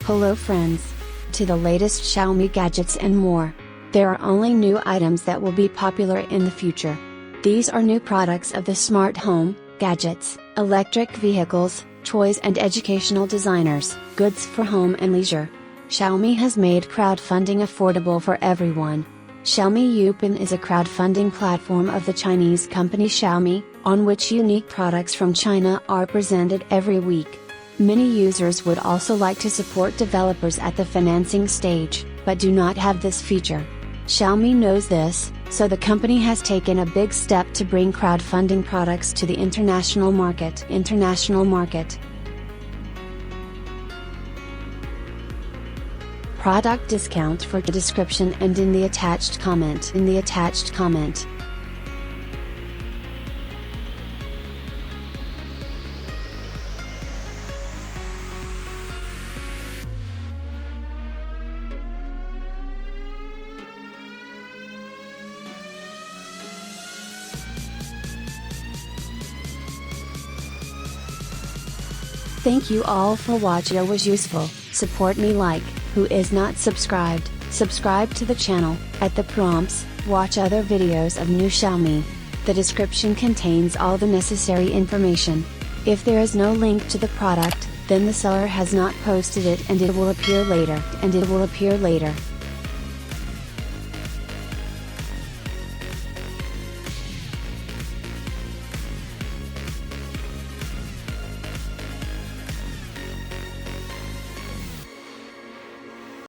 Hello friends! To the latest Xiaomi gadgets and more. There are only new items that will be popular in the future. These are new products of the smart home, gadgets, electric vehicles, toys and educational designers, goods for home and leisure. Xiaomi has made crowdfunding affordable for everyone. Xiaomi Youpin is a crowdfunding platform of the Chinese company Xiaomi, on which unique products from China are presented every week. Many users would also like to support developers at the financing stage, but do not have this feature. Xiaomi knows this, so the company has taken a big step to bring crowdfunding products to the international market. Product discount for the description and in the attached comment. Thank you all for watching. It was useful. Support me like, who is not subscribed, subscribe to the channel, at the prompts, watch other videos of new Xiaomi. The description contains all the necessary information. If there is no link to the product, then the seller has not posted it and it will appear later.